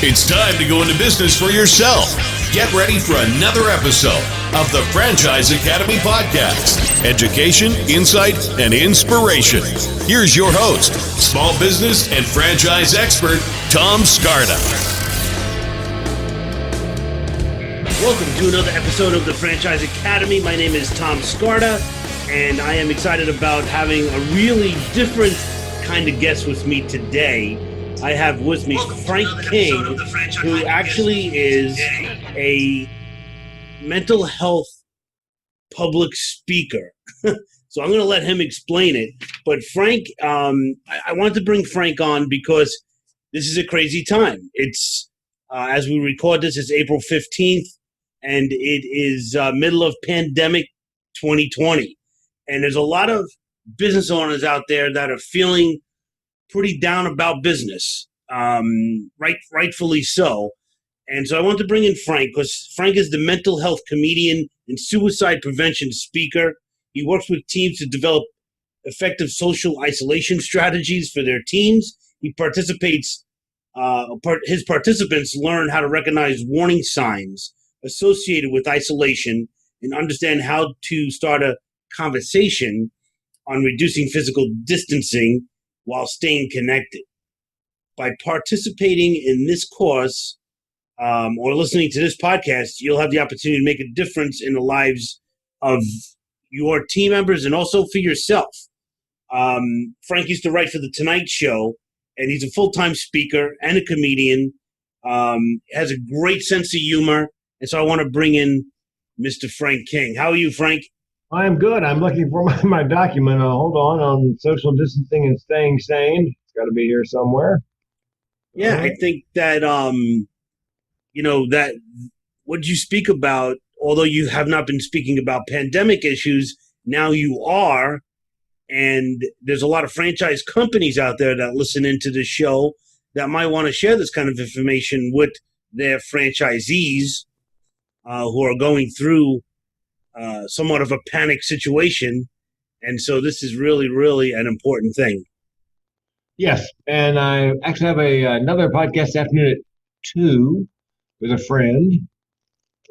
It's time to go into business for yourself. Get ready for another episode of the Franchise Academy Podcast. Education, insight, and inspiration. Here's your host, small business and franchise expert, Tom Scarda. Welcome to another episode of the Franchise Academy. My name is Tom Scarda, and I am excited about having a really different kind of guest with me today. I have with me Frank King, who actually is a mental health public speaker. So I'm going to let him explain it. But Frank, I wanted to bring Frank on because this is a crazy time. It's, as we record this, it's April 15th, and it is middle of pandemic 2020. And there's a lot of business owners out there that are feeling pretty down about business, rightfully so. And so I want to bring in Frank because Frank is the mental health comedian and suicide prevention speaker. He works with teams to develop effective social isolation strategies for their teams. He participates, his participants learn how to recognize warning signs associated with isolation and understand how to start a conversation on reducing physical distancing while staying connected. By participating in this course or listening to this podcast, you'll have the opportunity to make a difference in the lives of your team members and also for yourself. Frank used to write for The Tonight Show, and he's a full-time speaker and a comedian, has a great sense of humor, and so I want to bring in Mr. Frank King. How are you, Frank? I'm good. I'm looking for my document. Hold on social distancing and staying sane. It's got to be here somewhere. Yeah, I think that, that what you speak about, although you have not been speaking about pandemic issues, now you are. And there's a lot of franchise companies out there that listen into this show that might want to share this kind of information with their franchisees who are going through somewhat of a panic situation. And so this is really, really an important thing. Yes. And I actually have another podcast afternoon at 2 with a friend.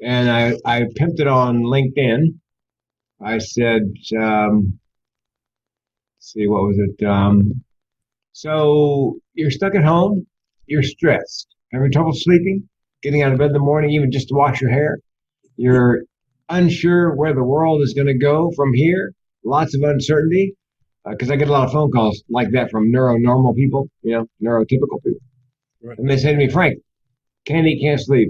And I pimped it on LinkedIn. I said, what was it? So you're stuck at home. You're stressed. Having trouble sleeping, getting out of bed in the morning, even just to wash your hair. You're unsure where the world is going to go from here. Lots of uncertainty, because I get a lot of phone calls like that from neuronormal people, neurotypical people. Right. And they say to me, Frank, can't eat, can't sleep,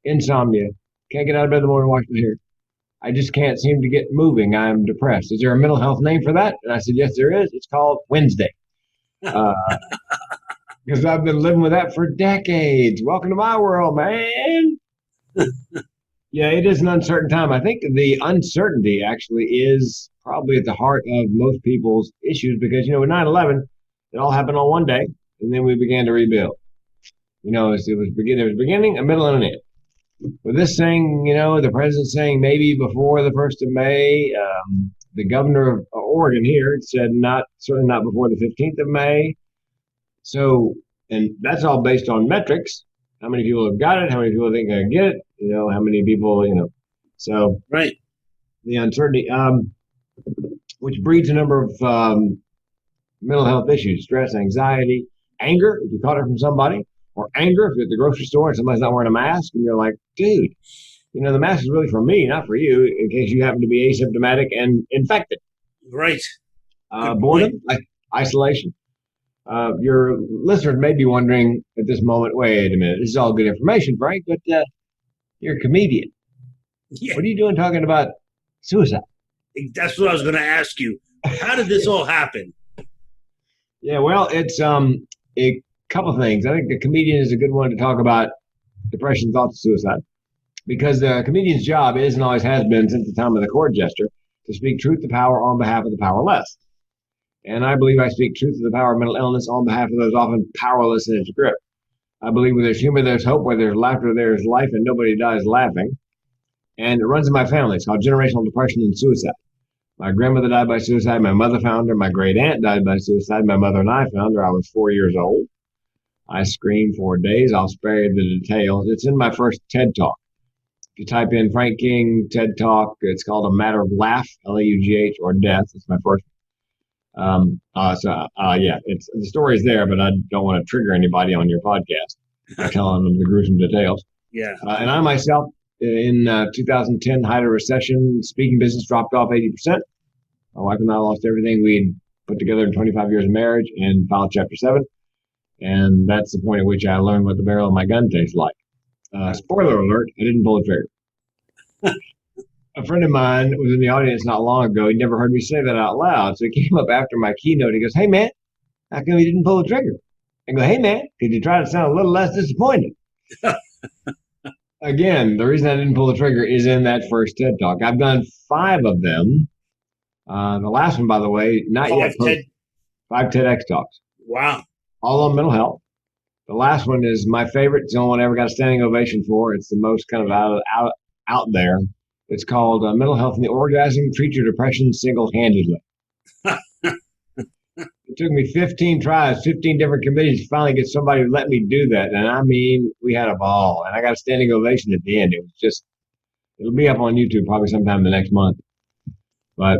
insomnia, can't get out of bed in the morning and wash my hair. I just can't seem to get moving. I'm depressed. Is there a mental health name for that? And I said, yes, there is. It's called Wednesday. Because I've been living with that for decades. Welcome to my world, man. Yeah, it is an uncertain time. I think the uncertainty actually is probably at the heart of most people's issues because, with 9/11, it all happened on one day, and then we began to rebuild. There was a beginning, a middle, and an end. With this thing, the president saying maybe before the 1st of May, the governor of Oregon here said certainly not before the 15th of May. So, and that's all based on metrics. How many people have got it? How many people think they're going to get it? How many people, So, right. The uncertainty, which breeds a number of mental health issues, stress, anxiety, anger, if you caught it from somebody, or anger if you're at the grocery store and somebody's not wearing a mask, and you're like, dude, the mask is really for me, not for you, in case you happen to be asymptomatic and infected. Right. Boredom, isolation. Your listeners may be wondering at this moment, wait a minute, this is all good information, Frank, but you're a comedian. Yeah. What are you doing talking about suicide? That's what I was going to ask you. How did this all happen? Yeah, well, it's a couple of things. I think the comedian is a good one to talk about depression, thoughts, of suicide, because the comedian's job is and always has been since the time of the court jester to speak truth to power on behalf of the powerless. And I believe I speak truth to the power of mental illness on behalf of those often powerless in its grip. I believe where there's humor, there's hope. Where there's laughter, there's life, and nobody dies laughing. And it runs in my family. It's called generational depression and suicide. My grandmother died by suicide. My mother found her. My great aunt died by suicide. My mother and I found her. I was 4 years old. I screamed for days. I'll spare you the details. It's in my first TED Talk. If you type in Frank King TED Talk, it's called A Matter of Laugh, Laughs, or Death. It's my first. It's the story's there, but I don't want to trigger anybody on your podcast by telling them the gruesome details. Yeah. And I myself, in 2010, height of recession, speaking business dropped off 80%. My wife and I lost everything we'd put together in 25 years of marriage and filed Chapter 7. And that's the point at which I learned what the barrel of my gun tastes like. Spoiler alert, I didn't pull the trigger. A friend of mine was in the audience not long ago. He'd never heard me say that out loud. So he came up after my keynote. He goes, "Hey, man, how come you didn't pull the trigger?" I go, "Hey, man, could you try to sound a little less disappointed?" Again, the reason I didn't pull the trigger is in that first TED Talk. I've done 5 of them. The last one, by the way, not yet. 5 TEDx Talks. Wow. All on mental health. The last one is my favorite. It's the only one I ever got a standing ovation for. It's the most kind of out there. It's called Mental Health and the Orgasm, Treat Your Depression Single-Handedly. It took me 15 tries, 15 different committees to finally get somebody to let me do that. And I mean, we had a ball. And I got a standing ovation at the end. It was just, it'll be up on YouTube probably sometime the next month. But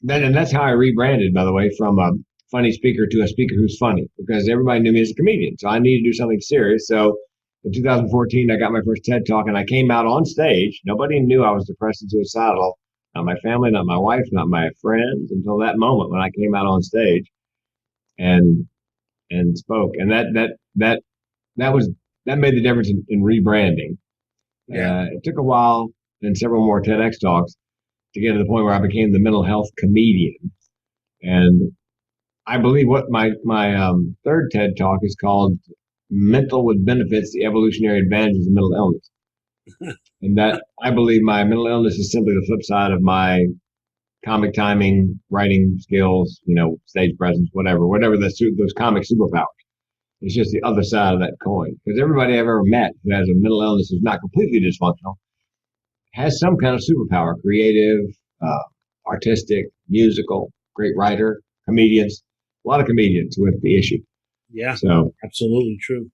and that's how I rebranded, by the way, from a funny speaker to a speaker who's funny, because everybody knew me as a comedian. So I needed to do something serious. So in 2014, I got my first TED Talk, and I came out on stage. Nobody knew I was depressed and suicidal. Not my family, not my wife, not my friends, until that moment when I came out on stage and spoke. And that made the difference in rebranding. Yeah. It took a while and several more TEDx talks to get to the point where I became the mental health comedian. And I believe what my third TED Talk is called Mental with Benefits, the Evolutionary Advantages of Mental Illness. And that I believe my mental illness is simply the flip side of my comic timing, writing skills, stage presence, whatever those comic superpowers. It's just the other side of that coin. Because everybody I've ever met who has a mental illness who's not completely dysfunctional has some kind of superpower, creative, artistic, musical, great writer, comedians, a lot of comedians with the issue. Yeah, so absolutely true.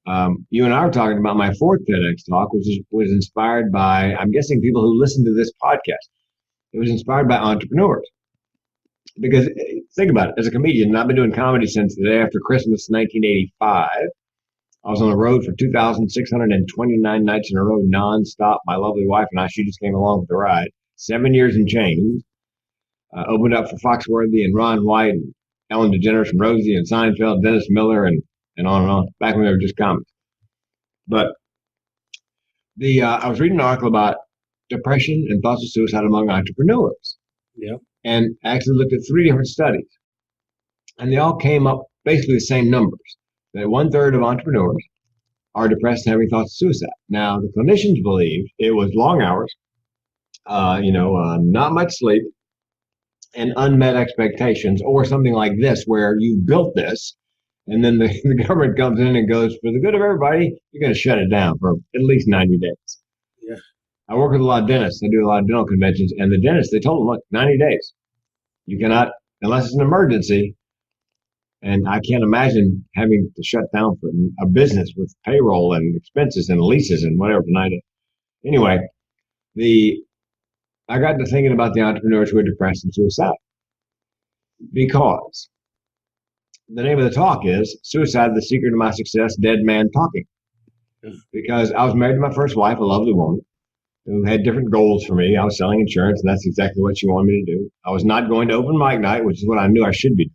You and I were talking about my fourth TEDx talk, which was inspired by, I'm guessing, people who listen to this podcast. It was inspired by entrepreneurs. Because think about it, as a comedian, and I've been doing comedy since the day after Christmas, 1985. I was on the road for 2,629 nights in a row, nonstop. My lovely wife and I, she just came along for the ride. 7 years and change. Opened up for Foxworthy and Ron White and Ellen DeGeneres and Rosie and Seinfeld, Dennis Miller, and on and on, back when they were just comics. But I was reading an article about depression and thoughts of suicide among entrepreneurs. Yeah. And I actually looked at 3 different studies. And they all came up basically the same numbers. That 1/3 of entrepreneurs are depressed and having thoughts of suicide. Now, the clinicians believed it was long hours, not much sleep, and unmet expectations, or something like this, where you built this, and then the government comes in and goes, for the good of everybody, you're going to shut it down for at least 90 days. Yeah. I work with a lot of dentists. I do a lot of dental conventions, and the dentists, they told them, look, 90 days. You cannot, unless it's an emergency. And I can't imagine having to shut down for a business with payroll and expenses and leases and whatever for 90 days. Anyway, I got to thinking about the entrepreneurs who are depressed and suicidal, because the name of the talk is Suicide, the Secret of My Success, Dead Man Talking. Because I was married to my first wife, a lovely woman, who had different goals for me. I was selling insurance, and that's exactly what she wanted me to do. I was not going to open mic night, which is what I knew I should be doing.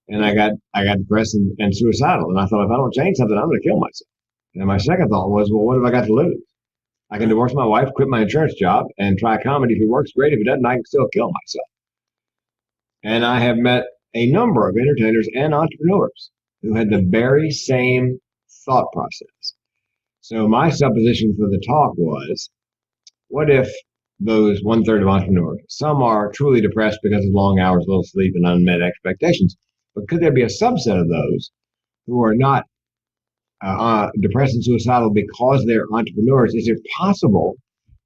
And I got depressed and suicidal. And I thought, if I don't change something, I'm going to kill myself. And my second thought was, well, what have I got to lose? I can divorce my wife, quit my insurance job, and try comedy. If it works, great. If it doesn't, I can still kill myself. And I have met a number of entertainers and entrepreneurs who had the very same thought process. So my supposition for the talk was, what if those 1/3 of entrepreneurs, some are truly depressed because of long hours, little sleep, and unmet expectations, but could there be a subset of those who are not depressed and suicidal because they're entrepreneurs? Is it possible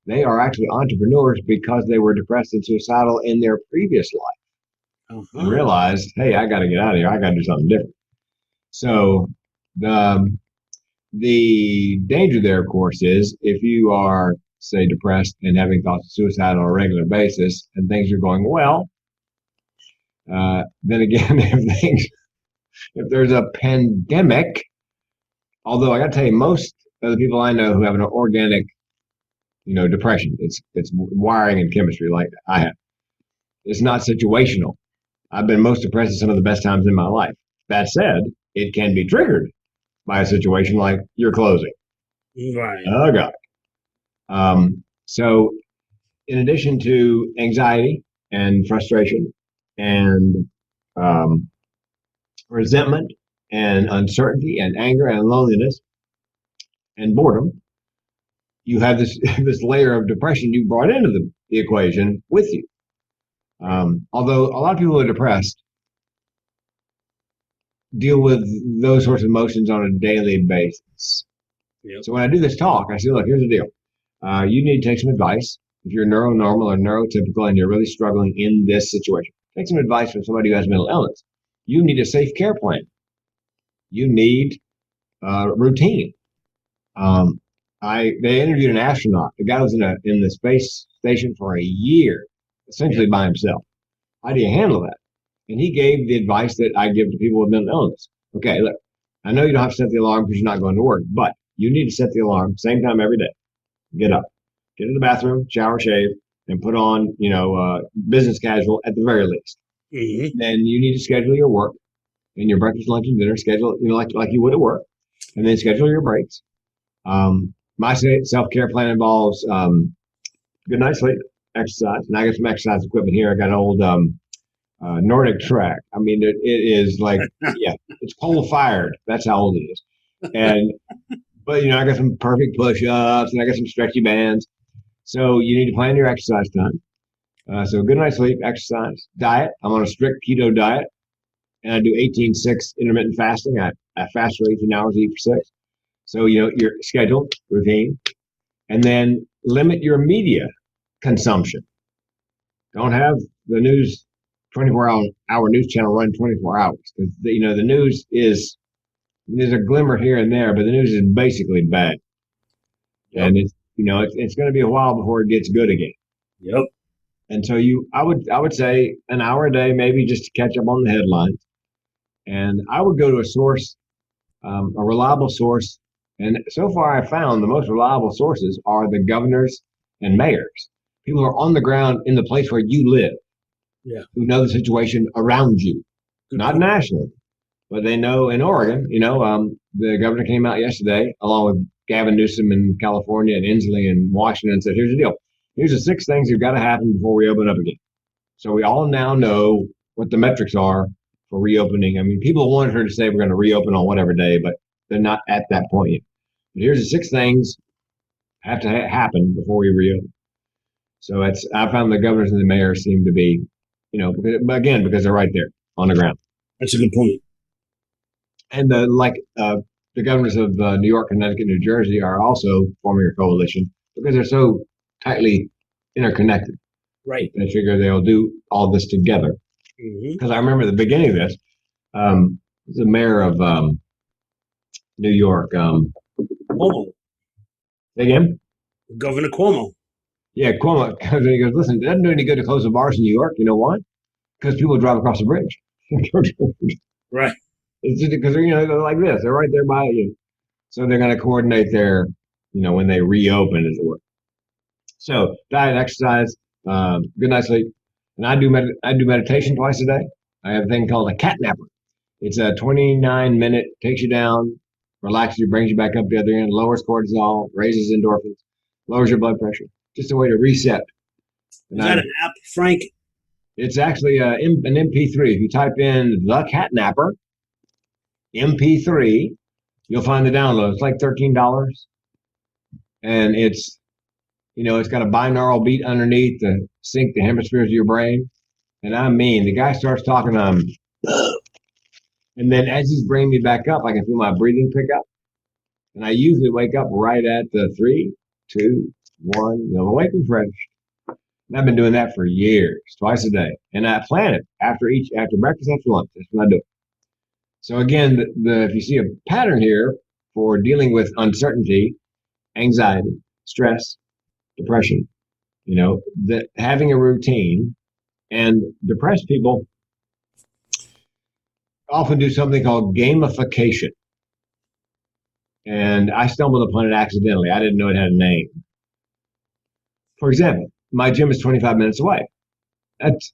they are actually entrepreneurs because they were depressed and suicidal in their previous life and realized, hey, I got to get out of here. I got to do something different. So The danger there, of course, is if you are, say, depressed and having thoughts of suicide on a regular basis and things are going well, then again, if there's a pandemic, although I got to tell you, most of the people I know who have an organic, depression, it's wiring and chemistry like I have. It's not situational. I've been most depressed at some of the best times in my life. That said, it can be triggered by a situation like you're closing. Right. Oh God. So in addition to anxiety and frustration and resentment and uncertainty and anger and loneliness and boredom, you have this this layer of depression you brought into the equation with you. Although a lot of people who are depressed deal with those sorts of emotions on a daily basis. Yep. So when I do this talk, I say, look, here's the deal. You need to take some advice. If you're neuronormal or neurotypical and you're really struggling in this situation, take some advice from somebody who has mental illness. You need a safe care plan. You need routine. They interviewed an astronaut. The guy was in the space station for a year, essentially by himself. How do you handle that? And he gave the advice that I give to people with mental illness. Okay, look, I know you don't have to set the alarm because you're not going to work, but you need to set the alarm same time every day. Get up, get to the bathroom, shower, shave, and put on, business casual at the very least. Mm-hmm. Then you need to schedule your work and your breakfast, lunch, and dinner. Schedule, like you would at work, and then schedule your breaks. My self-care plan involves good night's sleep, exercise. And I got some exercise equipment here. I got an old Nordic track. I mean, it is like, yeah, it's coal fired. That's how old it is. But I got some perfect push-ups and I got some stretchy bands. So you need to plan your exercise time. So good night's sleep, exercise, diet. I'm on a strict keto diet, and I do 18/6 intermittent fasting. I fast for 18 hours, eat for 6. So your schedule, routine, and then limit your media consumption. Don't have the news 24-hour news channel run 24 hours because the news there's a glimmer here and there, but the news is basically bad. Yep. And it's going to be a while before it gets good again. Yep. And so I would say an hour a day maybe just to catch up on the headlines. And I would go to a source, a reliable source. And so far I found the most reliable sources are the governors and mayors, people who are on the ground in the place where you live. Yeah. Who know the situation around you, not nationally, but they know in Oregon. The governor came out yesterday, along with Gavin Newsom in California and Inslee in Washington, and said, "Here's the deal. Here's the 6 things that have got to happen before we open up again." So we all now know what the metrics are for reopening. I mean, people wanted her to say we're going to reopen on whatever day, but they're not at that point yet. But here's the 6 things have to happen before we reopen. So I found the governors and the mayors seem to be, because they're right there on the ground. That's a good point. And the governors of New York, Connecticut, New Jersey are also forming a coalition because they're so tightly interconnected. Right. They figure they'll do all this together. Because I remember the beginning of this, the mayor of New York. Cuomo. Say again? Governor Cuomo. Yeah, Cuomo. He goes, listen, it doesn't do any good to close the bars in New York. You know why? Because people drive across the bridge. Right. It's just because they're like this. They're right there by you. So they're going to coordinate their, when they reopen, as it were. So diet, exercise, good night's sleep. And I do meditation twice a day. I have a thing called a cat napper. It's a 29-minute, takes you down, relaxes you, brings you back up the other end, lowers cortisol, raises endorphins, lowers your blood pressure. Just a way to reset. Is that an app, Frank? It's actually an MP3. If you type in the cat napper, MP3, you'll find the download. It's like $13. And it's got a binaural beat underneath to sync the hemispheres of your brain. And I mean, the guy starts talking, and then as he's bringing me back up, I can feel my breathing pick up. And I usually wake up right at the 3, 2, 1, awake and fresh. And I've been doing that for years, twice a day. And I plan it after breakfast, after lunch. That's when I do it. So again, if you see a pattern here for dealing with uncertainty, anxiety, stress, depression. That having a routine, and depressed people often do something called gamification. And I stumbled upon it accidentally. I didn't know it had a name. For example, my gym is 25 minutes away. That's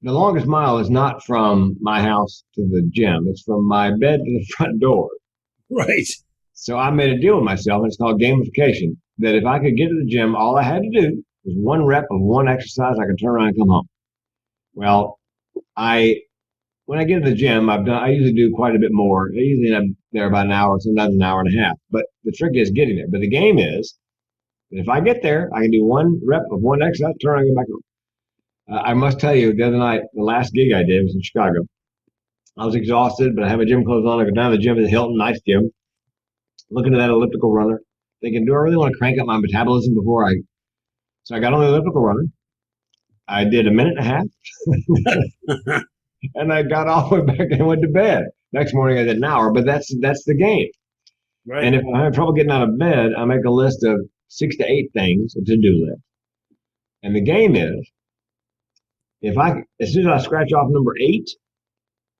the longest mile is not from my house to the gym. It's from my bed to the front door. Right. So I made a deal with myself, and it's called gamification, that if I could get to the gym, all I had to do was one rep of one exercise, I could turn around and come home. Well, when I get to the gym, I usually do quite a bit more. I usually end up there about an hour, sometimes an hour and a half. But the trick is getting there. But the game is that if I get there, I can do one rep of one exercise, turn around and go back home. I must tell you, the other night, the last gig I did was in Chicago. I was exhausted, but I had my gym clothes on. I go down to the gym at the Hilton, nice gym, looking at that elliptical runner, thinking, do I really want to crank up my metabolism before So I got on the elliptical runner. I did a minute and a half, and I got all the way back and went to bed. Next morning I did an hour, but that's the game. Right. And if I have trouble getting out of bed, I make a list of 6 to 8 things, a to-do list. And the game is, as soon as I scratch off number 8,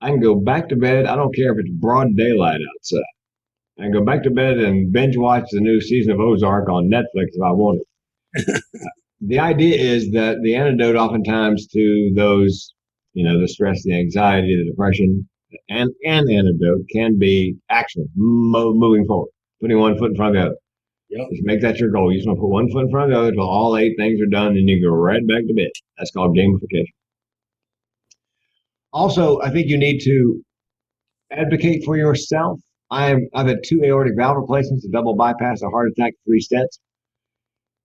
I can go back to bed. I don't care if it's broad daylight outside. I can go back to bed and binge watch the new season of Ozark on Netflix if I want it. The idea is that the antidote oftentimes to those, the stress, the anxiety, the depression, and antidote can be action, moving forward, putting one foot in front of the other. Yep. Just make that your goal. You just want to put one foot in front of the other until all 8 things are done, and you go right back to bed. That's called gamification. Also, I think you need to advocate for yourself. I've had 2 aortic valve replacements, a double bypass, a heart attack, 3 stents.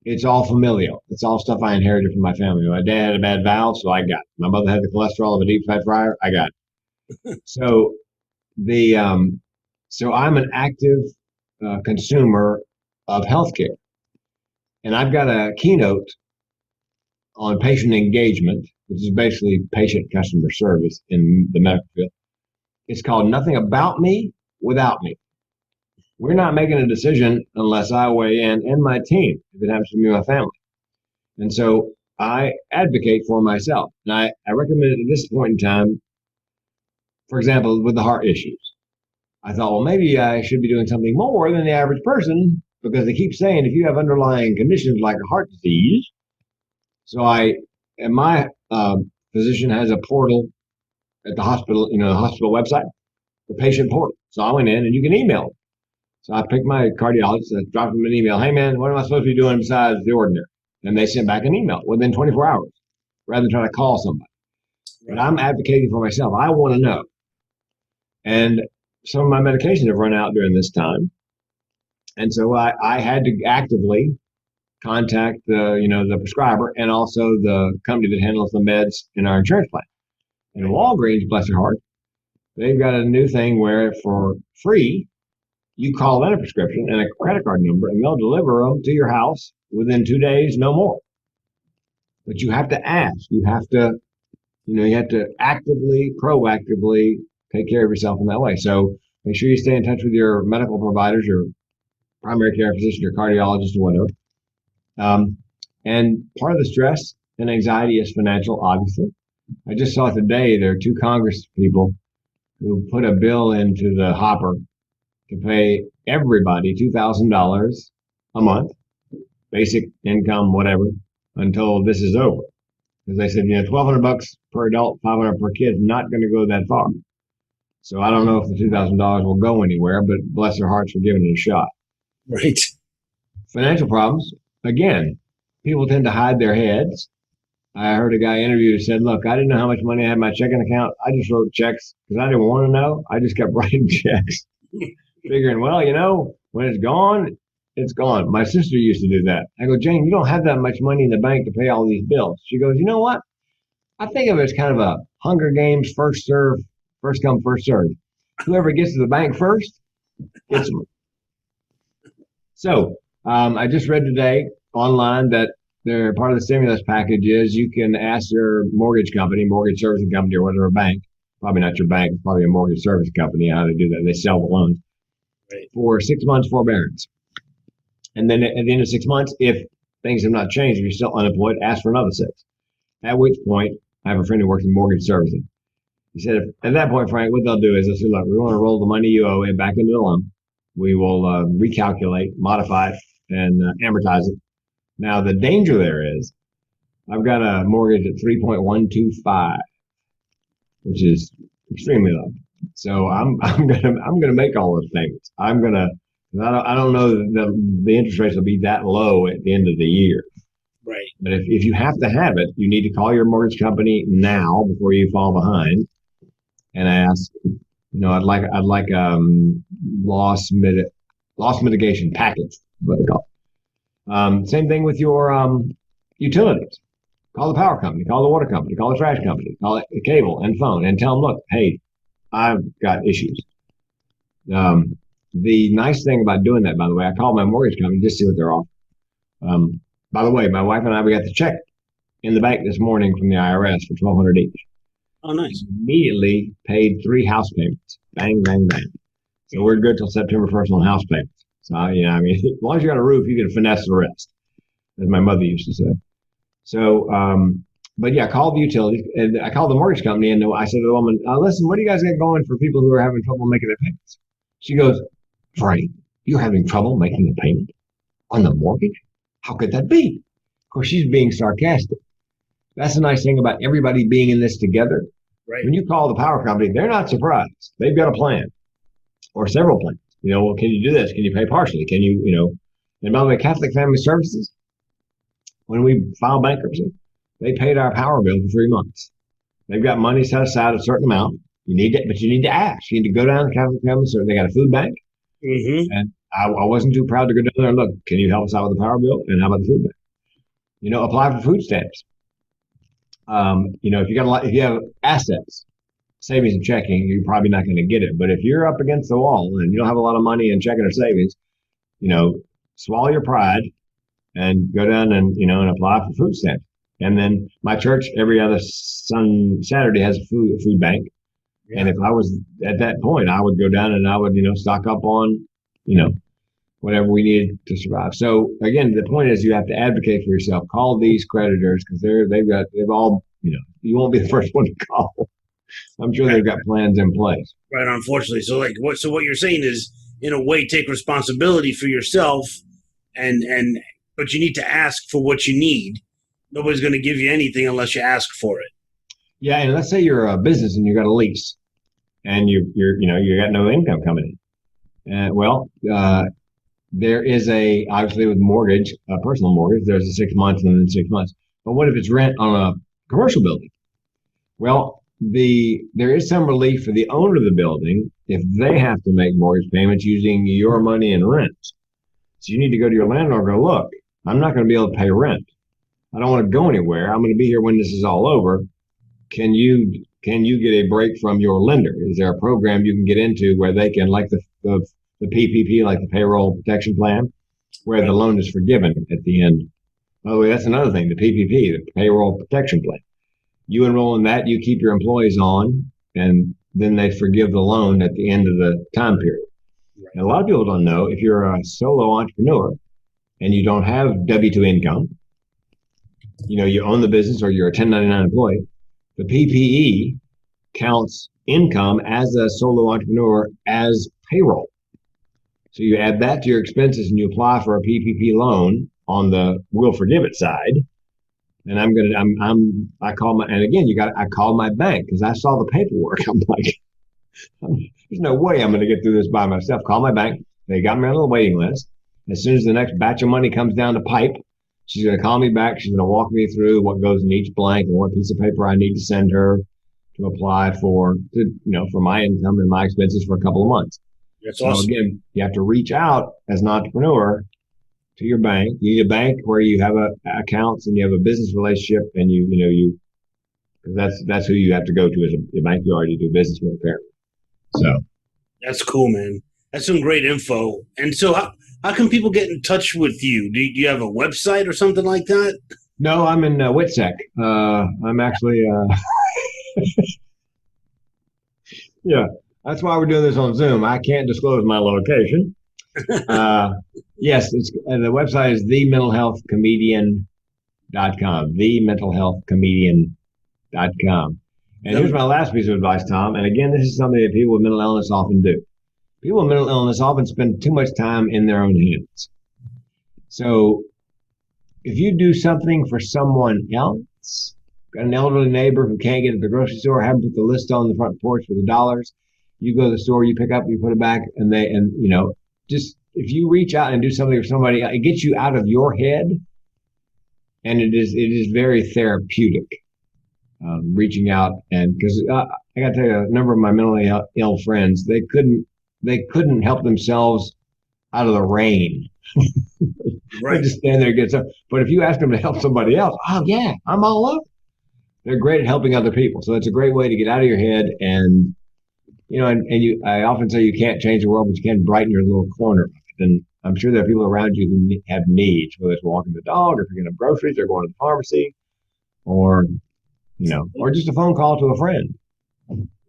It's all familial. It's all stuff I inherited from my family. My dad had a bad valve, so I got it. My mother had the cholesterol of a deep fat fryer. I got it. So I'm an active consumer of healthcare, and I've got a keynote on patient engagement, which is basically patient customer service in the medical field. It's called Nothing About Me Without Me. We're not making a decision unless I weigh in and my team, if it happens to be my family. And so I advocate for myself. And I recommend it at this point in time, for example, with the heart issues. I thought, well, maybe I should be doing something more than the average person, because they keep saying if you have underlying conditions like heart disease. So my physician has a portal at the hospital, the hospital website, the patient portal. So I went in, and you can email them. So I picked my cardiologist and dropped him an email. Hey, man, what am I supposed to be doing besides the ordinary? And they sent back an email within 24 hours rather than trying to call somebody. But I'm advocating for myself. I want to know. And some of my medications have run out during this time. And so I had to actively contact the prescriber and also the company that handles the meds in our insurance plan. And Walgreens, bless their heart, they've got a new thing where for free, you call in a prescription and a credit card number, and they'll deliver them to your house within 2 days, no more. But you have to ask. You have to actively, proactively take care of yourself in that way. So make sure you stay in touch with your medical providers, your primary care physician, your cardiologist, or whatever. And part of the stress and anxiety is financial, obviously. I just saw today there are 2 Congress people who put a bill into the hopper to pay everybody $2,000 a month, basic income, whatever, until this is over. Because they said, $1,200 per adult, $500 per kid, not going to go that far. So I don't know if the $2,000 will go anywhere, but bless their hearts for giving it a shot. Right. Financial problems, again, people tend to hide their heads. I heard a guy interviewed who said, look, I didn't know how much money I had in my checking account. I just wrote checks because I didn't want to know. I just kept writing checks, figuring, when it's gone, it's gone. My sister used to do that. I go, Jane, you don't have that much money in the bank to pay all these bills. She goes, you know what? I think of it as kind of a Hunger Games, first come, first serve. Whoever gets to the bank first gets them. So I just read today online that they're part of the stimulus package is you can ask your mortgage company, mortgage servicing company, or whatever bank, probably not your bank, probably a mortgage service company, how they do that. They sell the loans. for 6 months forbearance. And then at the end of 6 months, if things have not changed, if you're still unemployed, ask for another 6. At which point, I have a friend who works in mortgage servicing. He said, at that point, Frank, what they'll do is they'll say, look, we want to roll the money you owe it back into the loan. We will recalculate, modify it, and amortize it. Now, the danger there is I've got a mortgage at 3.125, which is extremely low. So I'm gonna make all those payments. I don't know that the interest rates will be that low at the end of the year. Right. But if you have to have it, you need to call your mortgage company now before you fall behind and ask, I'd like loss mitigation package, what they call it. Same thing with your utilities. Call the power company, call the water company, call the trash company, call it the cable and phone, and tell them, look, hey, I've got issues. The nice thing about doing that, by the way, I called my mortgage company just to see what they're offering. By the way, my wife and I, we got the check in the bank this morning from the IRS for $1,200 each. Oh, nice. Immediately paid 3 house payments. Bang, bang, bang. So we're good till September 1st on house payments. So, as long as you got a roof, you can finesse the rest, as my mother used to say. So, but yeah, I called the utilities and I called the mortgage company and I said to the woman, listen, what do you guys got going for people who are having trouble making their payments? She goes, Frank, you're having trouble making a payment on the mortgage? How could that be? Of course, she's being sarcastic. That's the nice thing about everybody being in this together. Right. When you call the power company, they're not surprised. They've got a plan or several plans. Well, can you do this? Can you pay partially? Can you, and by the way, Catholic Family Services, when we filed bankruptcy, they paid our power bill for 3 months. They've got money set aside a certain amount. But you need to ask. You need to go down to Catholic Family Services. They got a food bank. Mm-hmm. And I wasn't too proud to go down there and look, can you help us out with the power bill? And how about the food bank? Apply for food stamps. If you have assets, savings and checking, you're probably not going to get it. But if you're up against the wall and you don't have a lot of money in checking or savings, swallow your pride and go down and apply for food stamps. And then my church every other Saturday has a food bank. Yeah. And if I was at that point, I would go down and I would, stock up on, whatever we needed to survive. So again, the point is you have to advocate for yourself. Call these creditors because they've all, you won't be the first one to call. I'm sure they've got plans in place. Right. Unfortunately. So what you're saying is, in a way, take responsibility for yourself but you need to ask for what you need. Nobody's going to give you anything unless you ask for it. Yeah. And let's say you're a business and you got a lease and you got no income coming in. There is obviously with mortgage, a personal mortgage, there's a 6 months and then 6 months. But what if it's rent on a commercial building? Well, there is some relief for the owner of the building if they have to make mortgage payments using your money and rent. So you need to go to your landlord and go, look, I'm not going to be able to pay rent. I don't want to go anywhere. I'm going to be here when this is all over. Can you get a break from your lender? Is there a program you can get into where they can, like the PPP, like the payroll protection plan, where the loan is forgiven at the end? By the way, that's another thing, the PPP, the payroll protection plan. You enroll in that, you keep your employees on, and then they forgive the loan at the end of the time period. Right. And a lot of people don't know, if you're a solo entrepreneur and you don't have W-2 income, you own the business or you're a 1099 employee, the PPE counts income as a solo entrepreneur as payroll. So you add that to your expenses and you apply for a PPP loan on the we'll forgive it side. And I called my bank because I saw the paperwork. I'm like, there's no way I'm going to get through this by myself. Call my bank. They got me on the waiting list. As soon as the next batch of money comes down the pipe, she's going to call me back. She's going to walk me through what goes in each blank and what piece of paper I need to send her to apply for my income and my expenses for a couple of months. That's awesome. Again, you have to reach out as an entrepreneur to your bank. You need a bank where you have accounts and you have a business relationship, and because that's who you have to go to as a bank you already do business with, apparently. So that's cool, man. That's some great info. And so, how can people get in touch with you? Do you have a website or something like that? No, I'm in WITSEC. I'm actually, yeah. That's why we're doing this on Zoom. I can't disclose my location. Yes, the website is thementalhealthcomedian.com. Thementalhealthcomedian.com. And here's my last piece of advice, Tom. And again, this is something that people with mental illness often do. People with mental illness often spend too much time in their own heads. So if you do something for someone else, got an elderly neighbor who can't get to the grocery store, have them put the list on the front porch with the dollars. You go to the store, you pick up, you put it back, just if you reach out and do something for somebody, it gets you out of your head, and it is very therapeutic. Reaching out, and because I got to tell you, a number of my mentally ill friends, they couldn't help themselves out of the rain. Right. They just stand there and get stuff. But if you ask them to help somebody else, oh yeah, I'm all up. They're great at helping other people, so it's a great way to get out of your head. And I often say you can't change the world, but you can brighten your little corner. And I'm sure there are people around you who have needs, whether it's walking the dog, or picking up groceries, or going to the pharmacy, or just a phone call to a friend.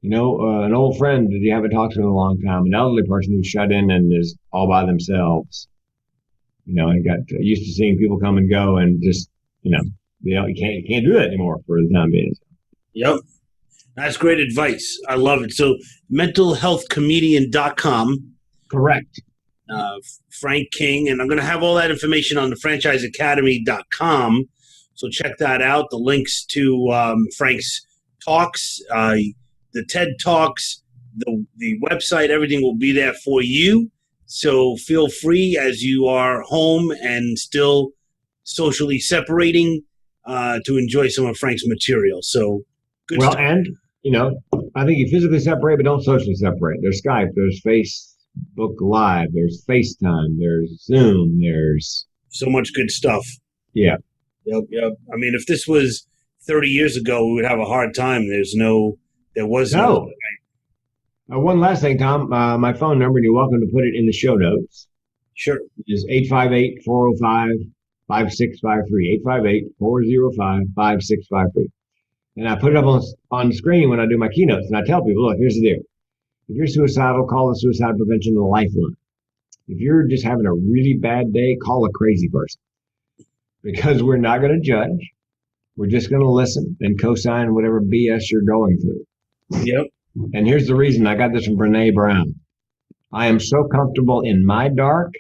An old friend that you haven't talked to in a long time, an elderly person who's shut in and is all by themselves. And got used to seeing people come and go, and just, you can't do that anymore for the time being. Yep. That's great advice. I love it. So mentalhealthcomedian.com. Correct. Frank King. And I'm going to have all that information on the franchiseacademy.com. So check that out. The links to Frank's talks, the TED Talks, the website, everything will be there for you. So feel free, as you are home and still socially separating, to enjoy some of Frank's material. So good stuff. And, I think you physically separate, but don't socially separate. There's Skype, there's Facebook Live, there's FaceTime, there's Zoom, there's so much good stuff. Yeah. Yep. I mean, if this was 30 years ago, we would have a hard time. There was no. One last thing, Tom. My phone number, and you're welcome to put it in the show notes. Sure. Is 858-405-5653. 858-405-5653. And I put it up on the screen when I do my keynotes, and I tell people, look, here's the deal. If you're suicidal, call the Suicide Prevention Lifeline. If you're just having a really bad day, call a crazy person. Because we're not going to judge. We're just going to listen and co-sign whatever BS you're going through. Yep. And here's the reason. I got this from Brene Brown. I am so comfortable in my dark,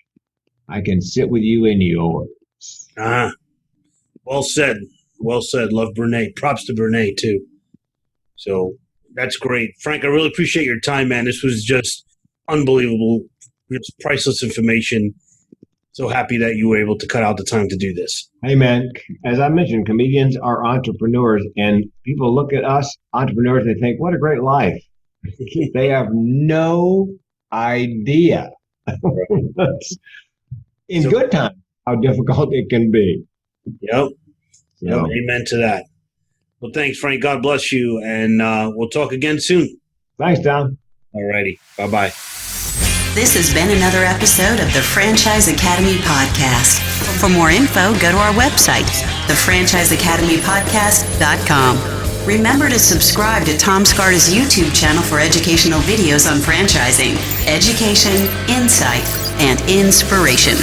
I can sit with you in yours. Well said. Well said. Love Brene. Props to Brene, too. So that's great. Frank, I really appreciate your time, man. This was just unbelievable. It's priceless information. So happy that you were able to cut out the time to do this. Hey, man, as I mentioned, comedians are entrepreneurs, and people look at us entrepreneurs and they think, what a great life. They have no idea in good times how difficult it can be. Yep. Amen to that. Well, thanks, Frank. God bless you, and we'll talk again soon. Thanks, Tom. All righty. Bye-bye. This has been another episode of the Franchise Academy Podcast. For more info, go to our website, thefranchiseacademypodcast.com. Remember to subscribe to Tom Scarda's YouTube channel for educational videos on franchising, education, insight, and inspiration.